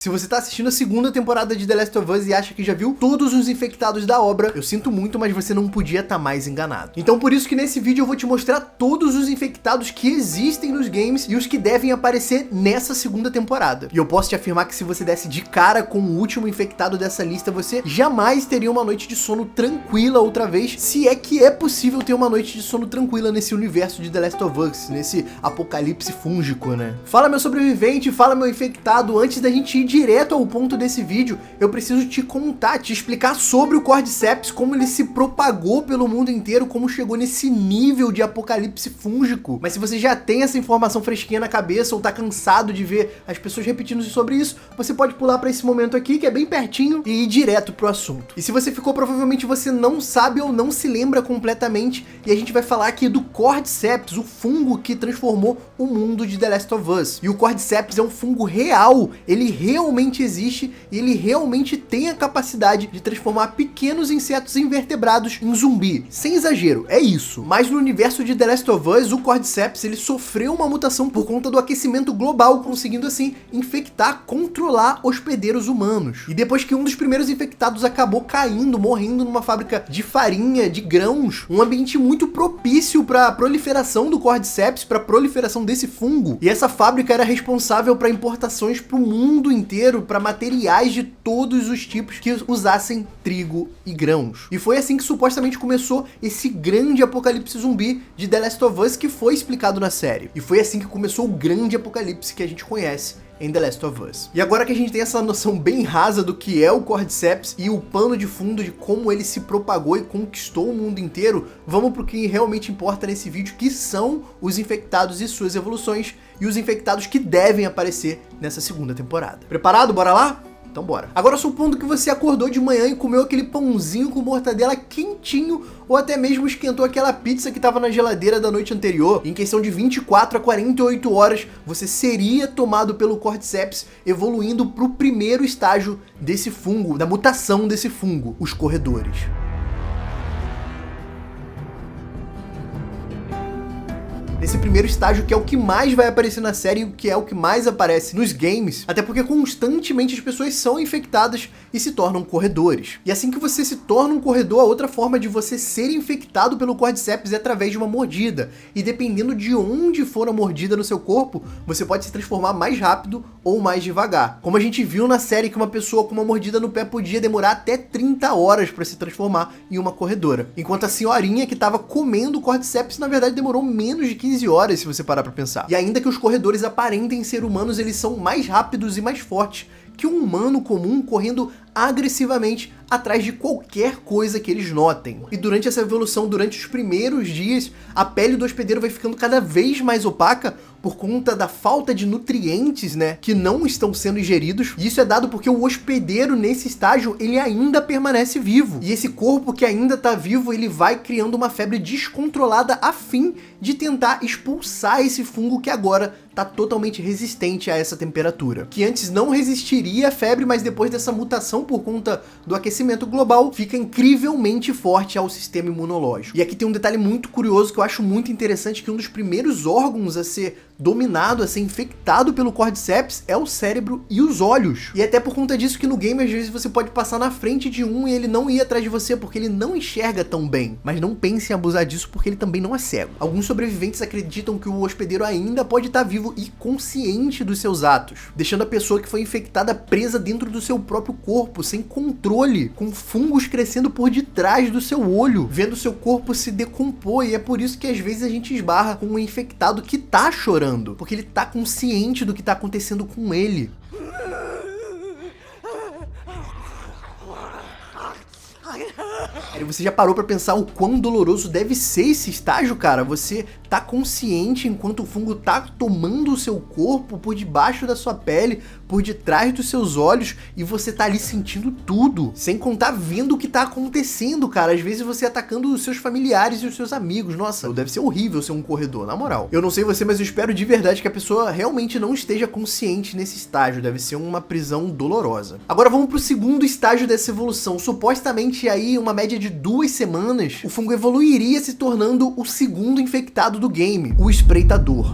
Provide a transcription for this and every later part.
Se você tá assistindo a segunda temporada de The Last of Us e acha que já viu todos os infectados da obra, eu sinto muito, mas você não podia estar mais enganado. Então por isso que nesse vídeo eu vou te mostrar todos os infectados que existem nos games e os que devem aparecer nessa segunda temporada. E eu posso te afirmar que se você desse de cara com o último infectado dessa lista, você jamais teria uma noite de sono tranquila outra vez, se é que é possível ter uma noite de sono tranquila nesse universo de The Last of Us, nesse apocalipse fúngico, né? Fala, meu sobrevivente, fala, meu infectado. Antes da gente ir direto ao ponto desse vídeo, eu preciso te contar, te explicar sobre o Cordyceps, como ele se propagou pelo mundo inteiro, como chegou nesse nível de apocalipse fúngico. Mas se você já tem essa informação fresquinha na cabeça ou tá cansado de ver as pessoas repetindo sobre isso, você pode pular para esse momento aqui, que é bem pertinho, e ir direto pro assunto. E se você ficou, provavelmente você não sabe ou não se lembra completamente, e a gente vai falar aqui do Cordyceps, o fungo que transformou o mundo de The Last of Us. E o Cordyceps é um fungo real, ele realmente existe e ele realmente tem a capacidade de transformar pequenos insetos invertebrados em zumbi. Sem exagero, é isso. Mas no universo de The Last of Us, o Cordyceps ele sofreu uma mutação por conta do aquecimento global, conseguindo assim infectar, controlar hospedeiros humanos. E depois que um dos primeiros infectados acabou caindo, morrendo numa fábrica de farinha, de grãos, um ambiente muito propício para a proliferação do Cordyceps, para a proliferação desse fungo. E essa fábrica era responsável para importações para o mundo inteiro, para materiais de todos os tipos que usassem trigo e grãos. E foi assim que supostamente começou esse grande apocalipse zumbi de The Last of Us que foi explicado na série. E foi assim que começou o grande apocalipse que a gente conhece em The Last of Us. E agora que a gente tem essa noção bem rasa do que é o Cordyceps e o pano de fundo de como ele se propagou e conquistou o mundo inteiro, vamos pro que realmente importa nesse vídeo, que são os infectados e suas evoluções, e os infectados que devem aparecer nessa segunda temporada. Preparado? Bora lá? Então bora. Agora, supondo que você acordou de manhã e comeu aquele pãozinho com mortadela quentinho, ou até mesmo esquentou aquela pizza que estava na geladeira da noite anterior, em questão de 24 a 48 horas, você seria tomado pelo Cordyceps, evoluindo para o primeiro estágio desse fungo, da mutação desse fungo, os corredores. Nesse primeiro estágio, que é o que mais vai aparecer na série e o que é o que mais aparece nos games, até porque constantemente as pessoas são infectadas e se tornam corredores. E assim que você se torna um corredor, a outra forma de você ser infectado pelo Cordyceps é através de uma mordida. E dependendo de onde for a mordida no seu corpo, você pode se transformar mais rápido ou mais devagar. Como a gente viu na série que uma pessoa com uma mordida no pé podia demorar até 30 horas para se transformar em uma corredora. Enquanto a senhorinha que estava comendo o Cordyceps, na verdade, demorou menos de 15 horas, se você parar pra pensar. E ainda que os corredores aparentem ser humanos, eles são mais rápidos e mais fortes que um humano comum correndo agressivamente atrás de qualquer coisa que eles notem. E durante essa evolução, durante os primeiros dias, a pele do hospedeiro vai ficando cada vez mais opaca por conta da falta de nutrientes, né, que não estão sendo ingeridos. E isso é dado porque o hospedeiro, nesse estágio, ele ainda permanece vivo. E esse corpo que ainda tá vivo, ele vai criando uma febre descontrolada a fim de tentar expulsar esse fungo que agora tá totalmente resistente a essa temperatura. Que antes não resistiria à febre, mas depois dessa mutação por conta do aquecimento global, fica incrivelmente forte ao sistema imunológico. E aqui tem um detalhe muito curioso que eu acho muito interessante, que um dos primeiros órgãos a ser dominado, a ser infectado pelo Cordyceps é o cérebro e os olhos. E até por conta disso que no game, às vezes, você pode passar na frente de um e ele não ir atrás de você, porque ele não enxerga tão bem. Mas não pense em abusar disso, porque ele também não é cego. Alguns sobreviventes acreditam que o hospedeiro ainda pode estar vivo e consciente dos seus atos, deixando a pessoa que foi infectada presa dentro do seu próprio corpo, sem controle, com fungos crescendo por detrás do seu olho, vendo seu corpo se decompor. E é por isso que às vezes a gente esbarra com um infectado que tá chorando, porque ele tá consciente do que tá acontecendo com ele. E você já parou pra pensar o quão doloroso deve ser esse estágio, cara? Você tá consciente enquanto o fungo tá tomando o seu corpo por debaixo da sua pele, por detrás dos seus olhos, e você tá ali sentindo tudo, sem contar vendo o que tá acontecendo, cara. Às vezes você atacando os seus familiares e os seus amigos. Nossa, deve ser horrível ser um corredor, na moral. Eu não sei você, mas eu espero de verdade que a pessoa realmente não esteja consciente nesse estágio. Deve ser uma prisão dolorosa. Agora vamos pro segundo estágio dessa evolução. Supostamente aí uma média de 2 semanas, o fungo evoluiria se tornando o segundo infectado do game, o Espreitador.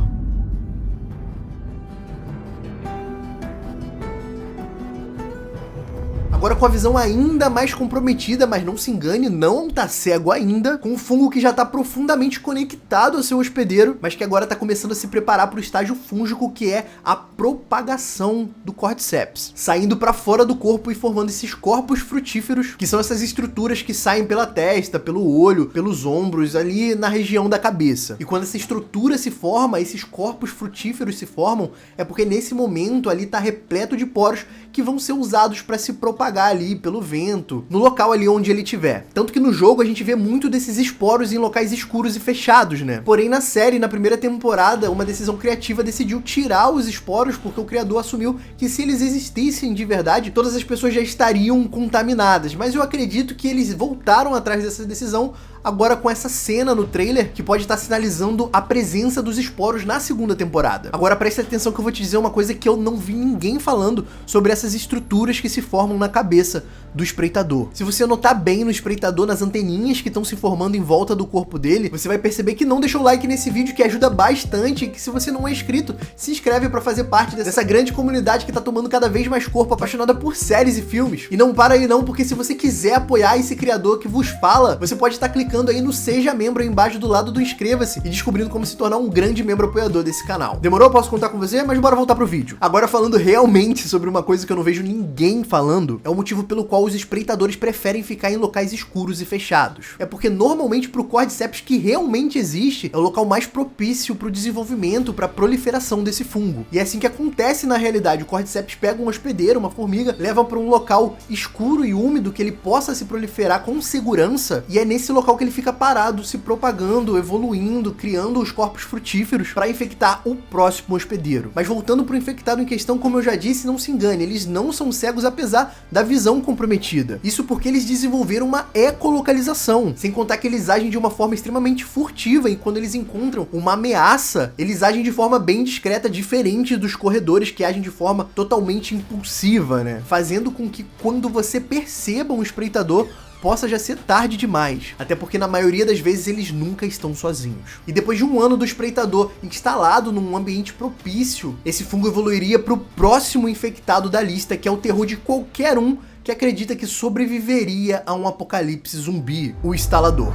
Agora com a visão ainda mais comprometida, mas não se engane, não tá cego ainda, com um fungo que já tá profundamente conectado ao seu hospedeiro, mas que agora tá começando a se preparar para o estágio fúngico, que é a propagação do Cordyceps, saindo para fora do corpo e formando esses corpos frutíferos, que são essas estruturas que saem pela testa, pelo olho, pelos ombros, ali na região da cabeça. E quando essa estrutura se forma, esses corpos frutíferos se formam, é porque nesse momento ali tá repleto de poros que vão ser usados para se propagar ali pelo vento, no local ali onde ele estiver. Tanto que no jogo a gente vê muito desses esporos em locais escuros e fechados, né? Porém na série, na primeira temporada, uma decisão criativa decidiu tirar os esporos, porque o criador assumiu que se eles existissem de verdade, todas as pessoas já estariam contaminadas. Mas eu acredito que eles voltaram atrás dessa decisão agora com essa cena no trailer que pode estar sinalizando a presença dos esporos na segunda temporada. Agora preste atenção que eu vou te dizer uma coisa que eu não vi ninguém falando sobre essas estruturas que se formam na cabeça do espreitador. Se você notar bem no espreitador, nas anteninhas que estão se formando em volta do corpo dele, você vai perceber que não deixou o like nesse vídeo, que ajuda bastante, e que se você não é inscrito, se inscreve para fazer parte dessa grande comunidade que tá tomando cada vez mais corpo, apaixonada por séries e filmes. E não para aí não, porque se você quiser apoiar esse criador que vos fala, você pode estar clicando aí no Seja Membro aí embaixo do lado do Inscreva-se e descobrindo como se tornar um grande membro apoiador desse canal. Demorou? Posso contar com você? Mas bora voltar pro vídeo. Agora falando realmente sobre uma coisa que eu não vejo ninguém falando, é o motivo pelo qual os espreitadores preferem ficar em locais escuros e fechados. É porque normalmente pro Cordyceps que realmente existe, é o local mais propício pro desenvolvimento, pra proliferação desse fungo. E é assim que acontece na realidade. O Cordyceps pega um hospedeiro, uma formiga, leva para um local escuro e úmido que ele possa se proliferar com segurança, e é nesse local que ele fica parado, se propagando, evoluindo, criando os corpos frutíferos para infectar o próximo hospedeiro. Mas voltando pro infectado em questão, como eu já disse, não se engane, eles não são cegos apesar da visão comprometida. Isso porque eles desenvolveram uma ecolocalização, sem contar que eles agem de uma forma extremamente furtiva, e quando eles encontram uma ameaça, eles agem de forma bem discreta, diferente dos corredores que agem de forma totalmente impulsiva, né? Fazendo com que quando você perceba um espreitador, possa já ser tarde demais, até porque na maioria das vezes eles nunca estão sozinhos. E depois de um ano do espreitador instalado num ambiente propício, esse fungo evoluiria para o próximo infectado da lista, que é o terror de qualquer um que acredita que sobreviveria a um apocalipse zumbi, o instalador.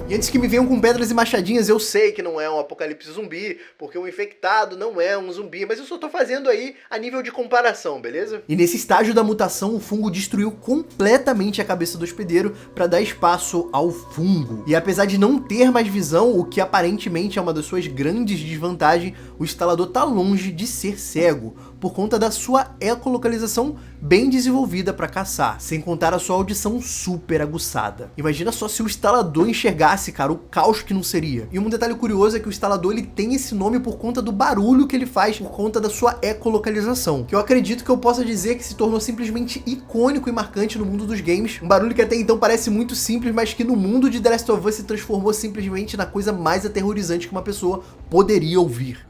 E antes que me venham com pedras e machadinhas, eu sei que não é um apocalipse zumbi, porque o infectado não é um zumbi, mas eu só tô fazendo aí a nível de comparação, beleza? E nesse estágio da mutação, o fungo destruiu completamente a cabeça do hospedeiro para dar espaço ao fungo. E apesar de não ter mais visão, o que aparentemente é uma das suas grandes desvantagens, o instalador tá longe de ser cego, por conta da sua ecolocalização bem desenvolvida para caçar, sem contar a sua audição super aguçada. Imagina só se o instalador enxergasse, cara, o caos que não seria. E um detalhe curioso é que o instalador ele tem esse nome por conta do barulho que ele faz, por conta da sua ecolocalização, que eu acredito que eu possa dizer que se tornou simplesmente icônico e marcante no mundo dos games. Um barulho que até então parece muito simples, mas que no mundo de The Last of Us se transformou simplesmente na coisa mais aterrorizante que uma pessoa poderia ouvir.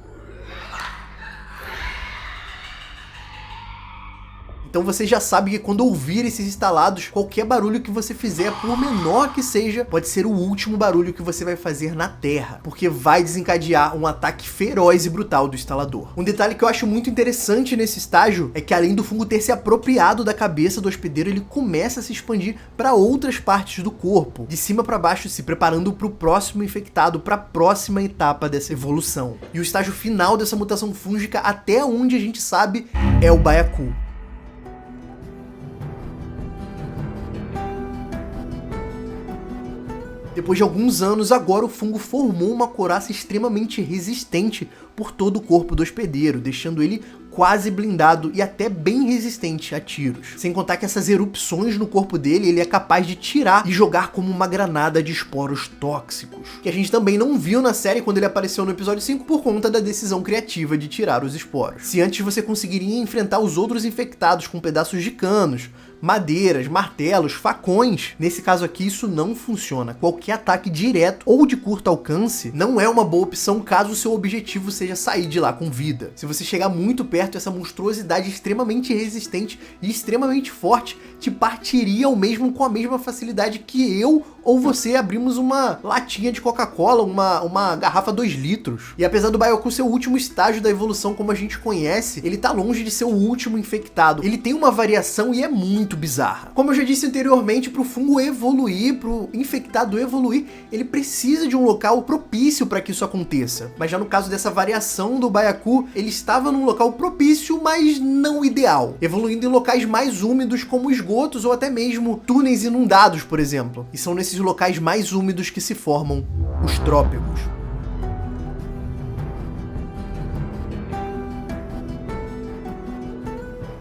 Então você já sabe que quando ouvir esses instalados, qualquer barulho que você fizer, por menor que seja, pode ser o último barulho que você vai fazer na Terra, porque vai desencadear um ataque feroz e brutal do instalador. Um detalhe que eu acho muito interessante nesse estágio é que além do fungo ter se apropriado da cabeça do hospedeiro, ele começa a se expandir para outras partes do corpo, de cima para baixo, se preparando para o próximo infectado, para a próxima etapa dessa evolução. E o estágio final dessa mutação fúngica, até onde a gente sabe, é o baiacu. Depois de alguns anos, agora o fungo formou uma couraça extremamente resistente por todo o corpo do hospedeiro, deixando ele quase blindado e até bem resistente a tiros. Sem contar que essas erupções no corpo dele, ele é capaz de tirar e jogar como uma granada de esporos tóxicos, que a gente também não viu na série quando ele apareceu no episódio 5 por conta da decisão criativa de tirar os esporos. Se antes você conseguiria enfrentar os outros infectados com pedaços de canos, madeiras, martelos, facões, nesse caso aqui isso não funciona. Qualquer ataque direto ou de curto alcance não é uma boa opção caso o seu objetivo seja sair de lá com vida. Se você chegar muito perto, essa monstruosidade extremamente resistente e extremamente forte te partiria ao mesmo com a mesma facilidade que eu ou você abrimos uma latinha de Coca-Cola, uma garrafa 2 litros. E apesar do Byaku ser o último estágio da evolução como a gente conhece, ele tá longe de ser o último infectado. Ele tem uma variação e é muito bizarra. Como eu já disse anteriormente, pro fungo evoluir, pro infectado evoluir, ele precisa de um local propício para que isso aconteça. Mas já no caso dessa variação do Byaku, ele estava num local propício, mas não ideal, evoluindo em locais mais úmidos como esgotos ou até mesmo túneis inundados, por exemplo. E são nesses locais mais úmidos que se formam os trópicos.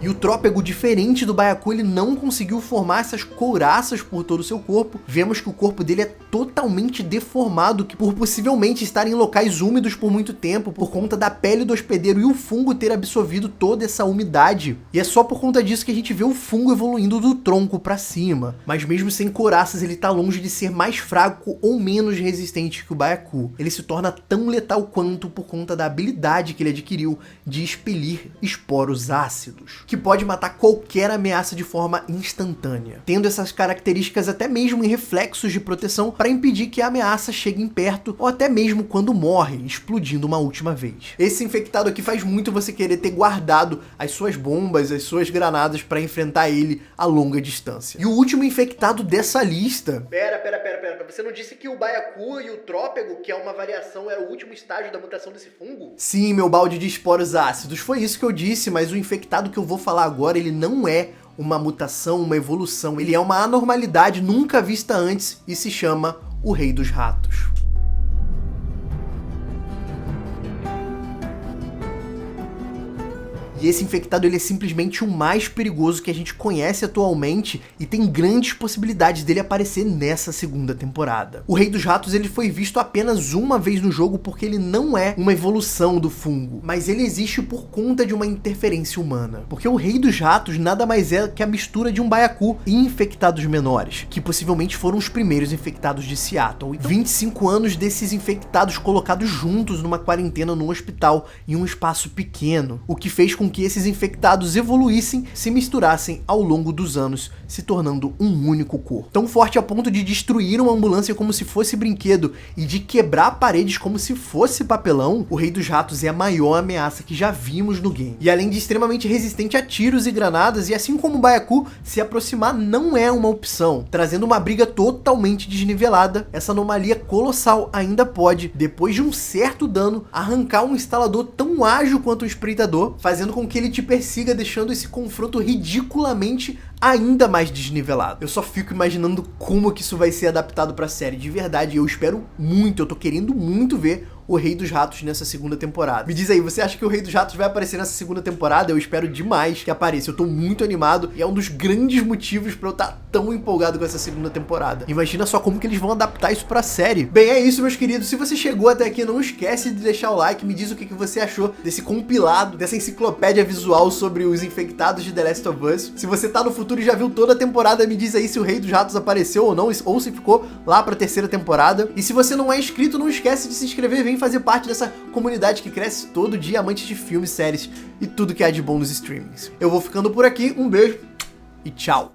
E o trópego, diferente do Byaku, ele não conseguiu formar essas couraças por todo o seu corpo. Vemos que o corpo dele é totalmente deformado, que por possivelmente estar em locais úmidos por muito tempo, por conta da pele do hospedeiro e o fungo ter absorvido toda essa umidade. E é só por conta disso que a gente vê o fungo evoluindo do tronco para cima. Mas mesmo sem couraças, ele tá longe de ser mais fraco ou menos resistente que o Byaku. Ele se torna tão letal quanto por conta da habilidade que ele adquiriu de expelir esporos ácidos, que pode matar qualquer ameaça de forma instantânea, tendo essas características até mesmo em reflexos de proteção para impedir que a ameaça chegue em perto ou até mesmo quando morre, explodindo uma última vez. Esse infectado aqui faz muito você querer ter guardado as suas bombas, as suas granadas para enfrentar ele a longa distância. E o último infectado dessa lista... Pera. Você não disse que o Byaku e o trópego, que é uma variação, era o último estágio da mutação desse fungo? Sim, meu balde de esporos ácidos, foi isso que eu disse, mas o infectado que eu vou falar agora, ele não é uma mutação, uma evolução, ele é uma anormalidade nunca vista antes e se chama o Rei dos Ratos. E esse infectado, ele é simplesmente o mais perigoso que a gente conhece atualmente e tem grandes possibilidades dele aparecer nessa segunda temporada. O Rei dos Ratos, ele foi visto apenas uma vez no jogo porque ele não é uma evolução do fungo, mas ele existe por conta de uma interferência humana. Porque o Rei dos Ratos nada mais é que a mistura de um Byaku e infectados menores, que possivelmente foram os primeiros infectados de Seattle. Então, 25 anos desses infectados colocados juntos numa quarentena num hospital em um espaço pequeno, o que fez com que esses infectados evoluíssem, se misturassem ao longo dos anos, se tornando um único corpo. Tão forte a ponto de destruir uma ambulância como se fosse brinquedo e de quebrar paredes como se fosse papelão, o Rei dos Ratos é a maior ameaça que já vimos no game. E além de extremamente resistente a tiros e granadas, e assim como o Byaku, se aproximar não é uma opção, trazendo uma briga totalmente desnivelada. Essa anomalia colossal ainda pode, depois de um certo dano, arrancar um instalador tão ágil quanto o espreitador, fazendo com que ele te persiga, deixando esse confronto ridiculamente ainda mais desnivelado. Eu só fico imaginando como que isso vai ser adaptado pra série. De verdade, eu espero muito, eu tô querendo muito ver o Rei dos Ratos nessa segunda temporada. Me diz aí, você acha que o Rei dos Ratos vai aparecer nessa segunda temporada? Eu espero demais que apareça. Eu tô muito animado e é um dos grandes motivos pra eu estar tão empolgado com essa segunda temporada. Imagina só como que eles vão adaptar isso pra série. Bem, é isso, meus queridos. Se você chegou até aqui, não esquece de deixar o like. Me diz o que você achou desse compilado, dessa enciclopédia visual sobre os infectados de The Last of Us. Se você tá no futuro e já viu toda a temporada, me diz aí se o Rei dos Ratos apareceu ou não, ou se ficou lá pra terceira temporada. E se você não é inscrito, não esquece de se inscrever. Vem fazer parte dessa comunidade que cresce todo dia, amantes de filmes, séries e tudo que há de bom nos streamings. Eu vou ficando por aqui, um beijo e tchau!